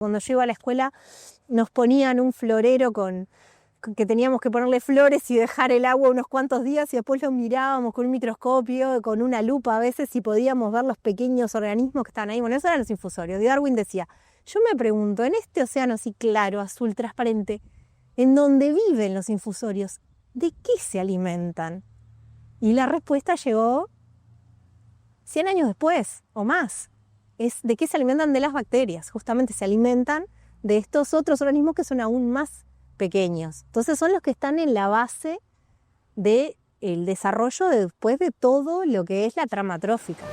Cuando yo iba a la escuela nos ponían un florero que teníamos que ponerle flores y dejar el agua unos cuantos días y después lo mirábamos con un microscopio, con una lupa a veces y podíamos ver los pequeños organismos que estaban ahí. Bueno, esos eran los infusorios. Y Darwin decía, yo me pregunto, en este océano así claro, azul, transparente, en donde viven los infusorios, ¿de qué se alimentan? Y la respuesta llegó 100 años después o más. Es de qué se alimentan, de las bacterias. Justamente se alimentan de estos otros organismos que son aún más pequeños. Entonces son los que están en la base del desarrollo después de todo lo que es la trama trófica.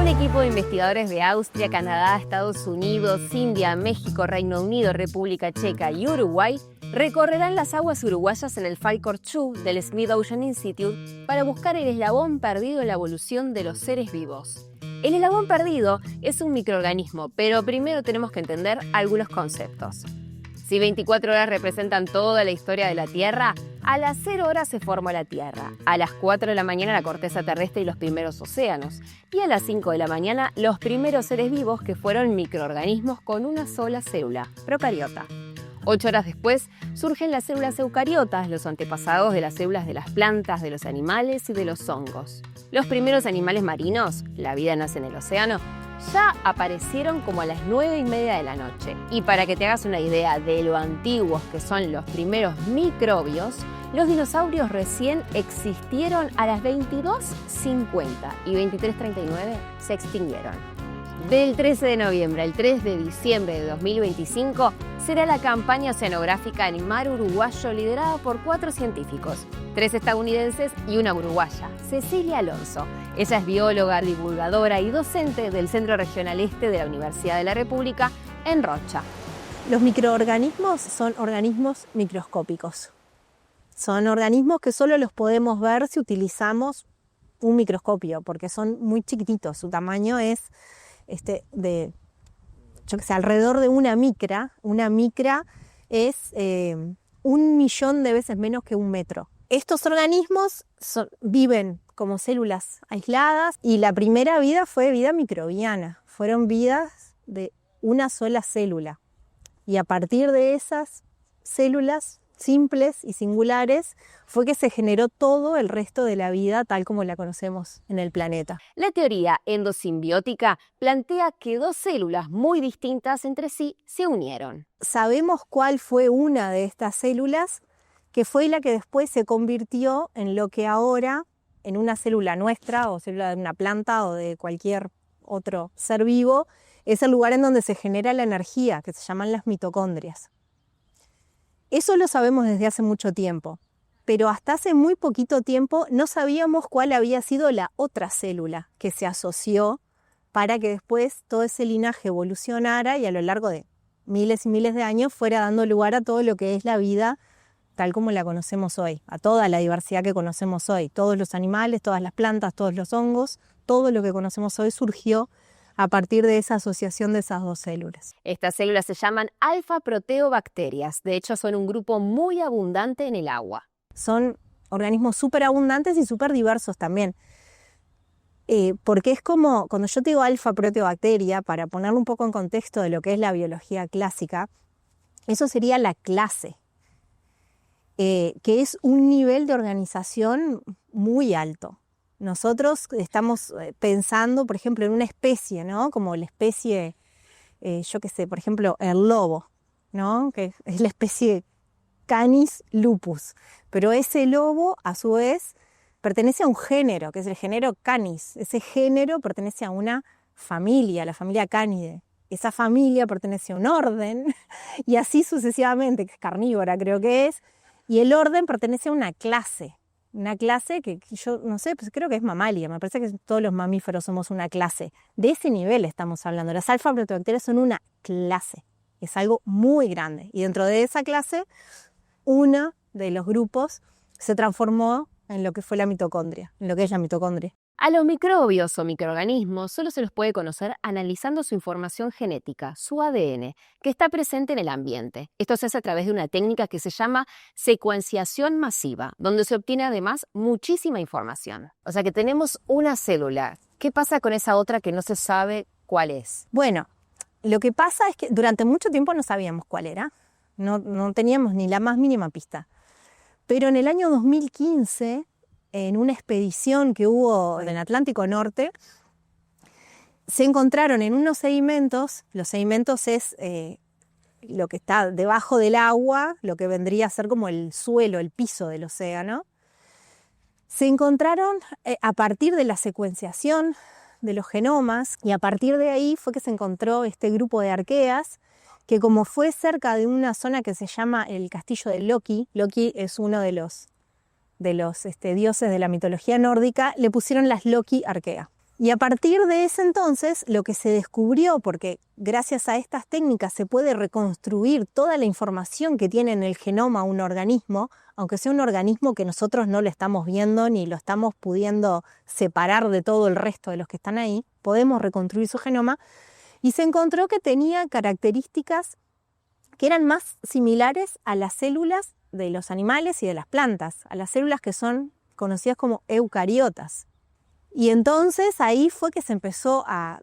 Un equipo de investigadores de Austria, Canadá, Estados Unidos, India, México, Reino Unido, República Checa y Uruguay recorrerán las aguas uruguayas en el Falkor-2 del Smith Ocean Institute para buscar el eslabón perdido en la evolución de los seres vivos. El eslabón perdido es un microorganismo, pero primero tenemos que entender algunos conceptos. Si 24 horas representan toda la historia de la Tierra, a las 0 horas se formó la Tierra, a las 4 de la mañana la corteza terrestre y los primeros océanos, y a las 5 de la mañana los primeros seres vivos que fueron microorganismos con una sola célula, procariota. 8 horas después surgen las células eucariotas, los antepasados de las células de las plantas, de los animales y de los hongos. Los primeros animales marinos, la vida nace en el océano, ya aparecieron como a las 9:30 de la noche. Y para que te hagas una idea de lo antiguos que son los primeros microbios, los dinosaurios recién existieron a las 22:50 y 23:39 se extinguieron. Del 13 de noviembre al 3 de diciembre de 2025 será la campaña oceanográfica en mar uruguayo liderada por 4 científicos, 3 estadounidenses y una uruguaya, Cecilia Alonso. Ella es bióloga, divulgadora y docente del Centro Regional Este de la Universidad de la República en Rocha. Los microorganismos son organismos microscópicos. Son organismos que solo los podemos ver si utilizamos un microscopio, porque son muy chiquititos. Su tamaño es alrededor de una micra. Una micra es 1.000.000 de veces menos que 1 metro. Estos organismos viven como células aisladas y la primera vida fue vida microbiana. Fueron vidas de una sola célula. Y a partir de esas células simples y singulares fue que se generó todo el resto de la vida tal como la conocemos en el planeta. La teoría endosimbiótica plantea que 2 células muy distintas entre sí se unieron. Sabemos cuál fue una de estas células, que fue la que después se convirtió en lo que ahora, en una célula nuestra o célula de una planta o de cualquier otro ser vivo, es el lugar en donde se genera la energía, que se llaman las mitocondrias. Eso lo sabemos desde hace mucho tiempo, pero hasta hace muy poquito tiempo no sabíamos cuál había sido la otra célula que se asoció para que después todo ese linaje evolucionara y a lo largo de miles y miles de años fuera dando lugar a todo lo que es la vida tal como la conocemos hoy, a toda la diversidad que conocemos hoy. Todos los animales, todas las plantas, todos los hongos, todo lo que conocemos hoy surgió a partir de esa asociación de esas 2 células. Estas células se llaman alfa-proteobacterias. De hecho, son un grupo muy abundante en el agua. Son organismos súper abundantes y súper diversos también. Porque es como, cuando yo te digo alfa-proteobacteria, para ponerlo un poco en contexto de lo que es la biología clásica, eso sería la clase, que es un nivel de organización muy alto. Nosotros estamos pensando, por ejemplo, en una especie, ¿no? Como la especie, por ejemplo, el lobo, ¿no? Que es la especie Canis lupus. Pero ese lobo, a su vez, pertenece a un género, que es el género Canis. Ese género pertenece a una familia, la familia Canidae. Esa familia pertenece a un orden, y así sucesivamente, que es carnívora, creo que es, y el orden pertenece a una clase. Una clase que yo no sé, pues creo que es mamalia. Me parece que todos los mamíferos somos una clase. De ese nivel estamos hablando. Las alfa-proteobacterias son una clase. Es algo muy grande. Y dentro de esa clase, uno de los grupos se transformó en lo que fue la mitocondria, en lo que es la mitocondria. A los microbios o microorganismos solo se los puede conocer analizando su información genética, su ADN, que está presente en el ambiente. Esto se hace a través de una técnica que se llama secuenciación masiva, donde se obtiene además muchísima información. O sea que tenemos una célula. ¿Qué pasa con esa otra que no se sabe cuál es? Bueno, lo que pasa es que durante mucho tiempo no sabíamos cuál era, no teníamos ni la más mínima pista. Pero en el año 2015, en una expedición que hubo en el Atlántico Norte, se encontraron en unos sedimentos, los sedimentos es lo que está debajo del agua, lo que vendría a ser como el suelo, el piso del océano. Se encontraron a partir de la secuenciación de los genomas, y a partir de ahí fue que se encontró este grupo de arqueas, que como fue cerca de una zona que se llama el castillo de Loki, Loki es uno de los dioses de la mitología nórdica, le pusieron las Loki arquea. Y a partir de ese entonces, lo que se descubrió, porque gracias a estas técnicas se puede reconstruir toda la información que tiene en el genoma un organismo, aunque sea un organismo que nosotros no lo estamos viendo ni lo estamos pudiendo separar de todo el resto de los que están ahí, podemos reconstruir su genoma, y se encontró que tenía características que eran más similares a las células de los animales y de las plantas, a las células que son conocidas como eucariotas. Y entonces ahí fue que se empezó a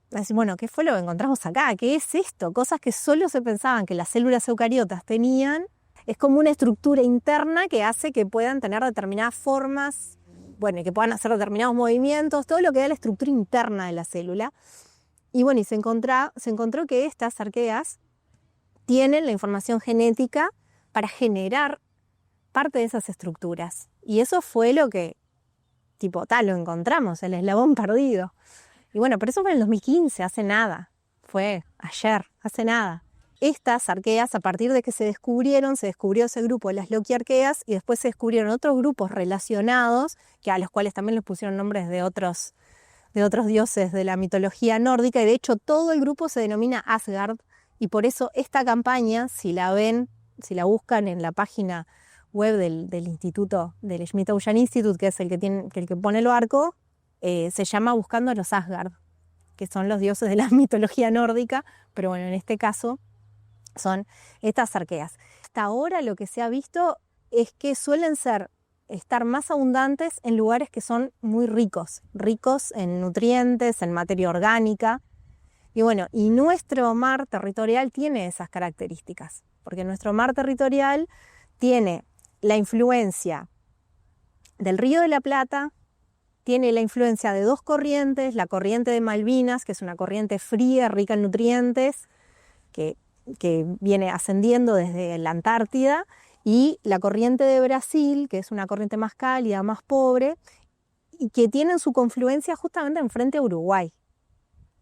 decir, bueno, ¿qué fue lo que encontramos acá? ¿Qué es esto? Cosas que solo se pensaban que las células eucariotas tenían. Es como una estructura interna que hace que puedan tener determinadas formas, bueno, y que puedan hacer determinados movimientos, todo lo que da la estructura interna de la célula. Y bueno, y se encontró que estas arqueas tienen la información genética para generar parte de esas estructuras. Y eso fue lo que, lo encontramos, el eslabón perdido. Y bueno, pero eso fue en el 2015, hace nada. Fue ayer, hace nada. Estas arqueas, a partir de que se descubrió ese grupo de las Loki arqueas, y después se descubrieron otros grupos relacionados, a los cuales también les pusieron nombres de otros dioses de la mitología nórdica, y de hecho todo el grupo se denomina Asgard, y por eso esta campaña, si la buscan en la página web del instituto, del Smith-Ocean Institute, que es el que pone el barco, se llama Buscando a los Asgard, que son los dioses de la mitología nórdica, pero bueno, en este caso son estas arqueas. Hasta ahora lo que se ha visto es que suelen estar más abundantes en lugares que son muy ricos en nutrientes, en materia orgánica. Y bueno, y nuestro mar territorial tiene esas características, porque nuestro mar territorial tiene la influencia del Río de la Plata, tiene la influencia de dos corrientes, la corriente de Malvinas, que es una corriente fría, rica en nutrientes, que viene ascendiendo desde la Antártida, y la corriente de Brasil, que es una corriente más cálida, más pobre, y que tienen su confluencia justamente enfrente a Uruguay.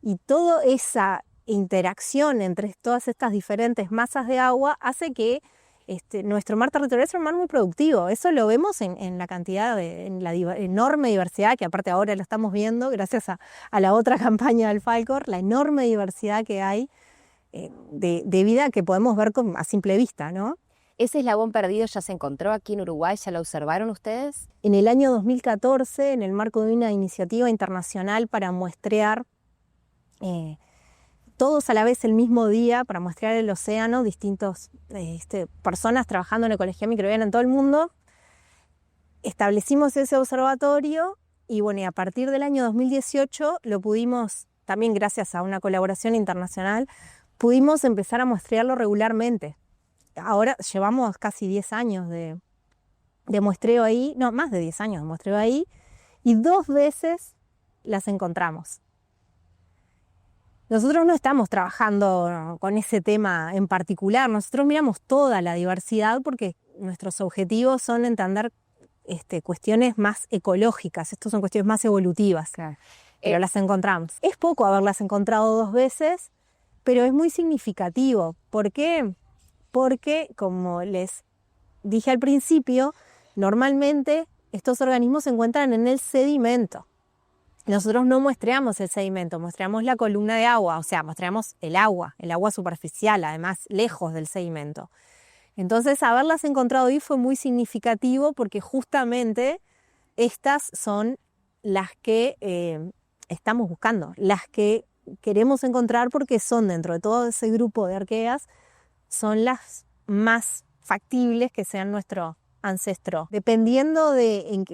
Y toda esa interacción entre todas estas diferentes masas de agua hace que nuestro mar territorial es un mar muy productivo. Eso lo vemos en la cantidad, en la enorme diversidad, que aparte ahora lo estamos viendo gracias a la otra campaña del Falkor, la enorme diversidad que hay de vida que podemos ver a simple vista, ¿no? ¿Ese eslabón perdido ya se encontró aquí en Uruguay? ¿Ya lo observaron ustedes? En el año 2014, en el marco de una iniciativa internacional para muestrear todos a la vez el mismo día, para muestrear el océano, distintas personas trabajando en ecología microbiana en todo el mundo, establecimos ese observatorio y bueno, y a partir del año 2018 lo pudimos, también gracias a una colaboración internacional, pudimos empezar a muestrearlo regularmente. Ahora llevamos casi 10 años de muestreo ahí, no, más de 10 años de muestreo ahí, y 2 veces las encontramos. Nosotros no estamos trabajando con ese tema en particular, nosotros miramos toda la diversidad porque nuestros objetivos son entender cuestiones más ecológicas, estos son cuestiones más evolutivas, claro. Pero las encontramos. Es poco haberlas encontrado 2 veces, pero es muy significativo. ¿Por qué? Porque, como les dije al principio, normalmente estos organismos se encuentran en el sedimento. Nosotros no muestreamos el sedimento, muestreamos la columna de agua, o sea, muestreamos el agua superficial, además lejos del sedimento. Entonces, haberlas encontrado ahí fue muy significativo porque justamente estas son las que estamos buscando, las que queremos encontrar porque son, dentro de todo ese grupo de arqueas, son las más factibles que sean nuestro ancestro. Dependiendo de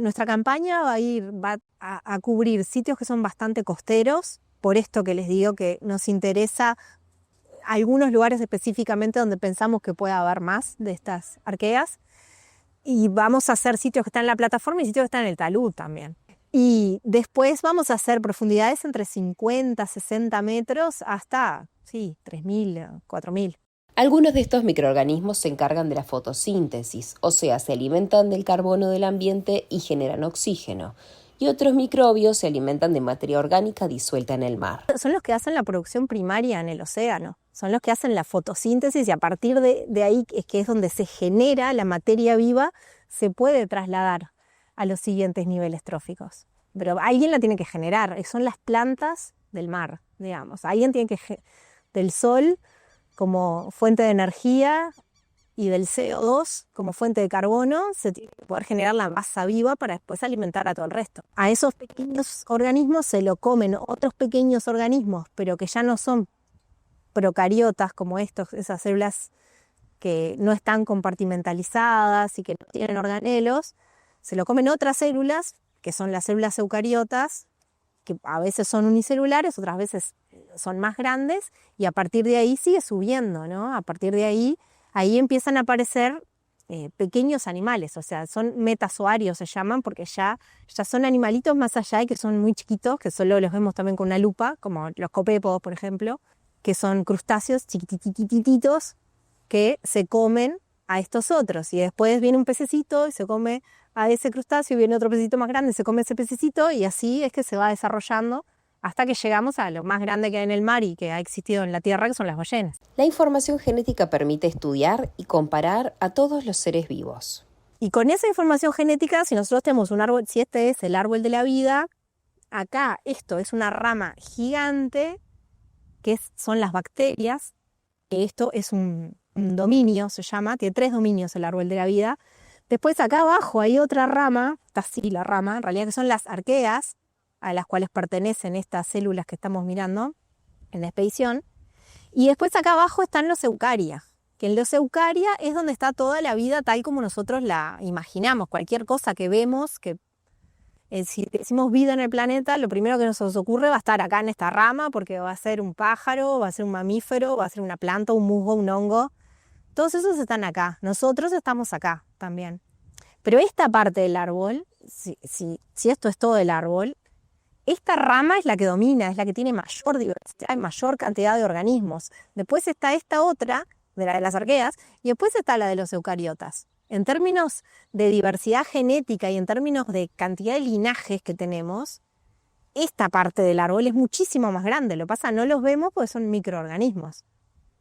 nuestra campaña va a cubrir sitios que son bastante costeros, por esto que les digo que nos interesa algunos lugares específicamente donde pensamos que pueda haber más de estas arqueas, y vamos a hacer sitios que están en la plataforma y sitios que están en el talud también. Y después vamos a hacer profundidades entre 50, 60 metros hasta, sí, 3.000, 4.000. Algunos de estos microorganismos se encargan de la fotosíntesis, o sea, se alimentan del carbono del ambiente y generan oxígeno. Y otros microbios se alimentan de materia orgánica disuelta en el mar. Son los que hacen la producción primaria en el océano, son los que hacen la fotosíntesis, y a partir de ahí, que es donde se genera la materia viva, se puede trasladar a los siguientes niveles tróficos. Pero alguien la tiene que generar, son las plantas del mar, digamos. Alguien tiene que, del sol como fuente de energía y del CO2 como fuente de carbono, se tiene que poder generar la masa viva para después alimentar a todo el resto. A esos pequeños organismos se lo comen otros pequeños organismos, pero que ya no son procariotas como esas células que no están compartimentalizadas y que no tienen organelos. Se lo comen otras células, que son las células eucariotas, que a veces son unicelulares, otras veces son más grandes, y a partir de ahí sigue subiendo, ¿no? A partir de ahí empiezan a aparecer pequeños animales, o sea, son metazoarios se llaman, porque ya son animalitos más allá y que son muy chiquitos, que solo los vemos también con una lupa, como los copépodos, por ejemplo, que son crustáceos chiquitititos que se comen a estos otros, y después viene un pececito y se come a ese crustáceo, y viene otro pececito más grande y se come ese pececito, y así es que se va desarrollando hasta que llegamos a lo más grande que hay en el mar y que ha existido en la Tierra, que son las ballenas. La información genética permite estudiar y comparar a todos los seres vivos. Y con esa información genética, si nosotros tenemos un árbol, si este es el árbol de la vida, acá esto es una rama gigante, son las bacterias, que esto es un dominio, se llama, tiene 3 dominios el árbol de la vida. Después acá abajo hay otra rama, está así la rama, en realidad, que son las arqueas, a las cuales pertenecen estas células que estamos mirando en la expedición. Y después acá abajo están los eucaria, que en los eucaria es donde está toda la vida tal como nosotros la imaginamos. Cualquier cosa que vemos, si decimos vida en el planeta, lo primero que nos ocurre va a estar acá en esta rama, porque va a ser un pájaro, va a ser un mamífero, va a ser una planta, un musgo, un hongo. Todos esos están acá, nosotros estamos acá también. Pero esta parte del árbol, si esto es todo el árbol, esta rama es la que domina, es la que tiene mayor diversidad y mayor cantidad de organismos. Después está esta otra, de la de las arqueas, y después está la de los eucariotas. En términos de diversidad genética y en términos de cantidad de linajes que tenemos, esta parte del árbol es muchísimo más grande. Lo que pasa, no los vemos porque son microorganismos,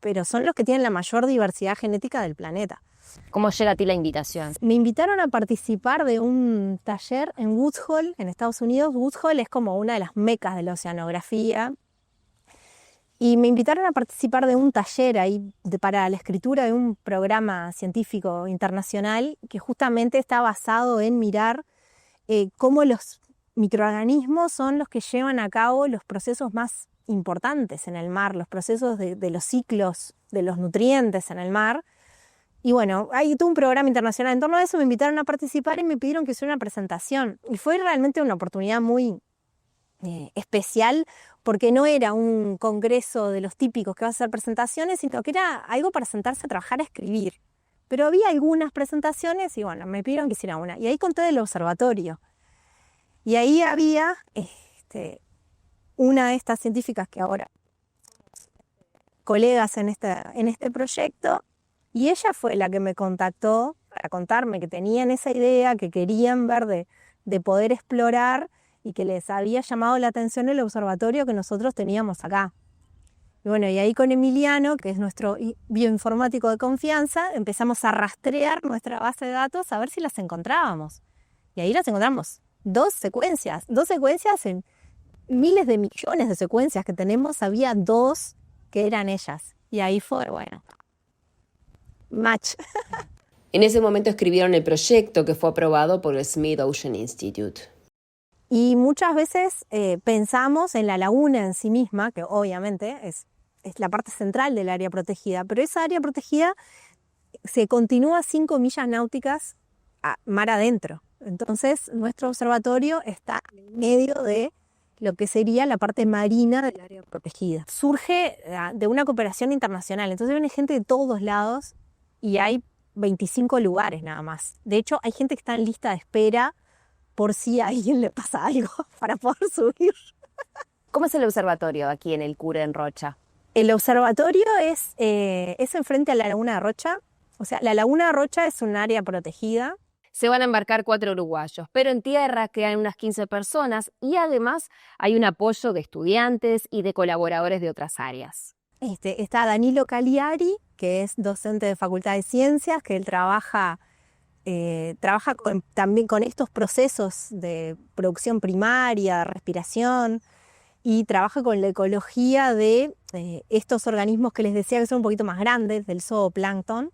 pero son los que tienen la mayor diversidad genética del planeta. ¿Cómo llega a ti la invitación? Me invitaron a participar de un taller en Woods Hole, en Estados Unidos. Woods Hole es como una de las mecas de la oceanografía. Y me invitaron a participar de un taller ahí para la escritura de un programa científico internacional que justamente está basado en mirar cómo los microorganismos son los que llevan a cabo los procesos más importantes en el mar, los procesos de los ciclos de los nutrientes en el mar. Y bueno, hay todo un programa internacional en torno a eso, me invitaron a participar y me pidieron que hiciera una presentación. Y fue realmente una oportunidad muy especial, porque no era un congreso de los típicos que vas a hacer presentaciones, sino que era algo para sentarse a trabajar, a escribir. Pero había algunas presentaciones y bueno, me pidieron que hiciera una. Y ahí conté del observatorio. Y ahí había una de estas científicas que ahora colegas en este proyecto, y ella fue la que me contactó para contarme que tenían esa idea, que querían ver de poder explorar, y que les había llamado la atención el observatorio que nosotros teníamos acá. Y bueno, y ahí con Emiliano, que es nuestro bioinformático de confianza, empezamos a rastrear nuestra base de datos a ver si las encontrábamos. Y ahí las encontramos. 2 secuencias en miles de millones de secuencias que tenemos, había 2 que eran ellas. Y ahí fue, bueno, match. En ese momento escribieron el proyecto que fue aprobado por el Smith Ocean Institute. Y muchas veces pensamos en la laguna en sí misma, que obviamente es la parte central del área protegida, pero esa área protegida se continúa 5 millas náuticas a mar adentro. Entonces, nuestro observatorio está en medio de lo que sería la parte marina del área protegida. Surge de una cooperación internacional, entonces viene gente de todos lados y hay 25 lugares nada más. De hecho, hay gente que está en lista de espera por si a alguien le pasa algo para poder subir. ¿Cómo es el observatorio aquí en el Cure en Rocha? El observatorio es enfrente a la Laguna de Rocha. O sea, la Laguna de Rocha es un área protegida. Se van a embarcar 4 uruguayos, pero en tierra quedan unas 15 personas y además hay un apoyo de estudiantes y de colaboradores de otras áreas. Está Danilo Cagliari, que es docente de Facultad de Ciencias, que él trabaja también con estos procesos de producción primaria, de respiración, y trabaja con la ecología de estos organismos que les decía que son un poquito más grandes, del zooplancton.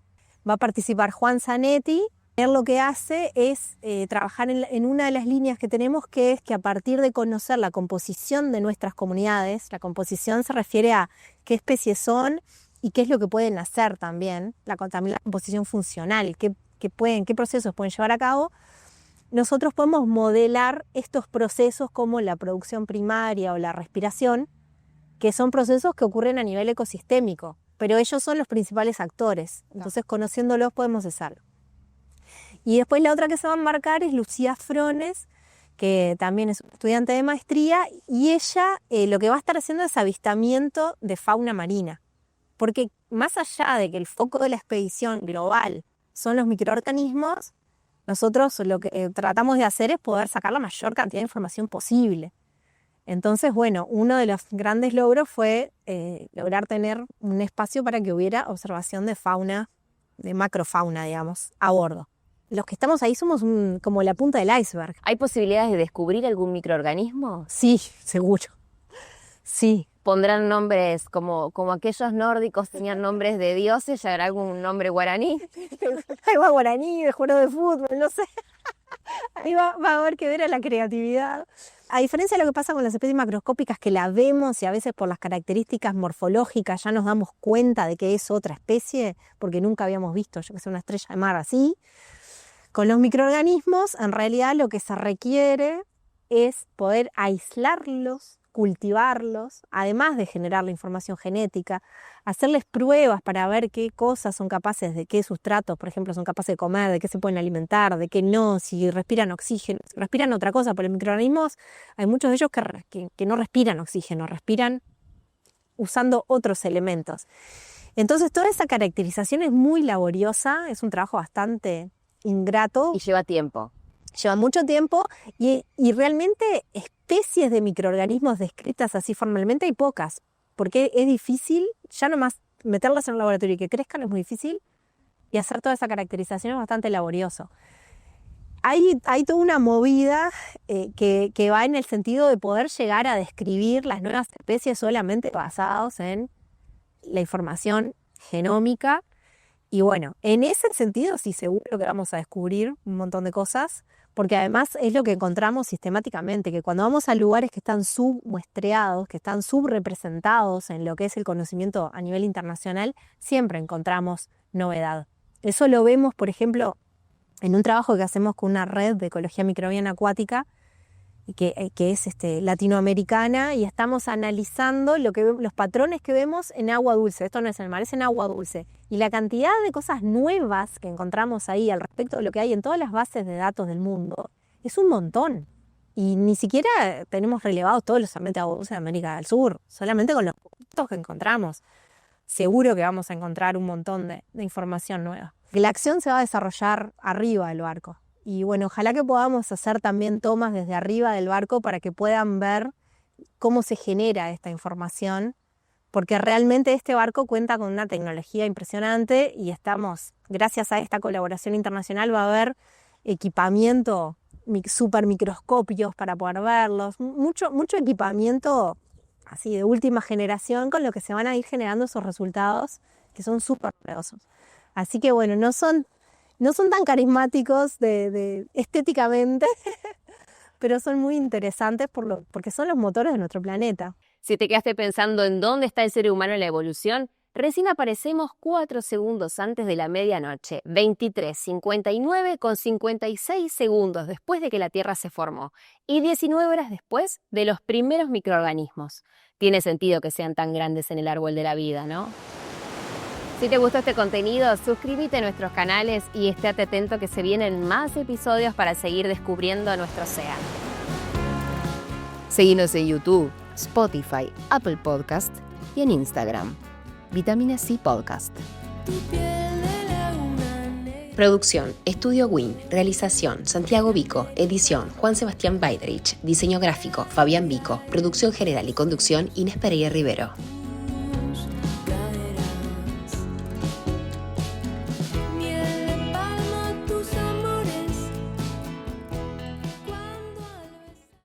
Va a participar Juan Zanetti. Él lo que hace es trabajar en una de las líneas que tenemos, que es que a partir de conocer la composición de nuestras comunidades, la composición se refiere a qué especies son y qué es lo que pueden hacer también la composición funcional, qué procesos pueden llevar a cabo. Nosotros podemos modelar estos procesos como la producción primaria o la respiración, que son procesos que ocurren a nivel ecosistémico, pero ellos son los principales actores, entonces conociéndolos podemos hacerlo. Y después la otra que se va a embarcar es Lucía Frones, que también es estudiante de maestría, y ella lo que va a estar haciendo es avistamiento de fauna marina, porque más allá de que el foco de la expedición global son los microorganismos, nosotros lo que tratamos de hacer es poder sacar la mayor cantidad de información posible. Entonces, bueno, uno de los grandes logros fue lograr tener un espacio para que hubiera observación de fauna, de macrofauna, digamos, a bordo. Los que estamos ahí somos como la punta del iceberg. ¿Hay posibilidades de descubrir algún microorganismo? Sí, seguro. Sí. ¿Pondrán nombres como aquellos nórdicos tenían nombres de dioses? ¿Ya habrá algún nombre guaraní? Algo guaraní, de juego de fútbol, no sé. Ahí va a haber que ver a la creatividad. A diferencia de lo que pasa con las especies macroscópicas, que la vemos y a veces por las características morfológicas ya nos damos cuenta de que es otra especie, porque nunca habíamos visto, yo que sé, una estrella de mar así. Con los microorganismos, en realidad lo que se requiere es poder aislarlos, cultivarlos, además de generar la información genética, hacerles pruebas para ver qué cosas son capaces de qué sustratos, por ejemplo, son capaces de comer, de qué se pueden alimentar, de qué no, si respiran oxígeno, si respiran otra cosa. Por los microorganismos hay muchos de ellos que no respiran oxígeno, respiran usando otros elementos. Entonces toda esa caracterización es muy laboriosa, es un trabajo bastante ingrato. Y lleva tiempo. Lleva mucho tiempo y realmente especies de microorganismos descritas así formalmente hay pocas, porque es difícil, ya nomás meterlas en un laboratorio y que crezcan es muy difícil, y hacer toda esa caracterización es bastante laborioso. Hay toda una movida que va en el sentido de poder llegar a describir las nuevas especies solamente basados en la información genómica. Y bueno, en ese sentido sí seguro que vamos a descubrir un montón de cosas, porque además es lo que encontramos sistemáticamente, que cuando vamos a lugares que están submuestreados, que están subrepresentados en lo que es el conocimiento a nivel internacional, siempre encontramos novedad. Eso lo vemos, por ejemplo, en un trabajo que hacemos con una red de ecología microbiana acuática, que es latinoamericana, y estamos analizando los patrones que vemos en agua dulce. Esto no es en el mar, es en agua dulce. Y la cantidad de cosas nuevas que encontramos ahí al respecto de lo que hay en todas las bases de datos del mundo es un montón. Y ni siquiera tenemos relevados todos los ambientes de agua dulce de América del Sur, solamente con los puntos que encontramos. Seguro que vamos a encontrar un montón de información nueva. La acción se va a desarrollar arriba del barco. Y bueno, ojalá que podamos hacer también tomas desde arriba del barco para que puedan ver cómo se genera esta información, porque realmente este barco cuenta con una tecnología impresionante y gracias a esta colaboración internacional, va a haber equipamiento, super microscopios para poder verlos, mucho equipamiento así de última generación con lo que se van a ir generando esos resultados que son súper poderosos. Así que bueno, no son tan carismáticos estéticamente, pero son muy interesantes porque son los motores de nuestro planeta. Si te quedaste pensando en dónde está el ser humano en la evolución, recién aparecemos 4 segundos antes de la medianoche, 23:59 con 56 segundos después de que la Tierra se formó y 19 horas después de los primeros microorganismos. Tiene sentido que sean tan grandes en el árbol de la vida, ¿no? Si te gustó este contenido, suscríbete a nuestros canales y estate atento que se vienen más episodios para seguir descubriendo nuestro océano. Seguinos en YouTube, Spotify, Apple Podcast y en Instagram. Vitamina C Podcast. Producción, Estudio Win. Realización, Santiago Vico. Edición, Juan Sebastián Baidrich. Diseño gráfico, Fabián Vico. Producción general y conducción, Inés Pereira Rivero.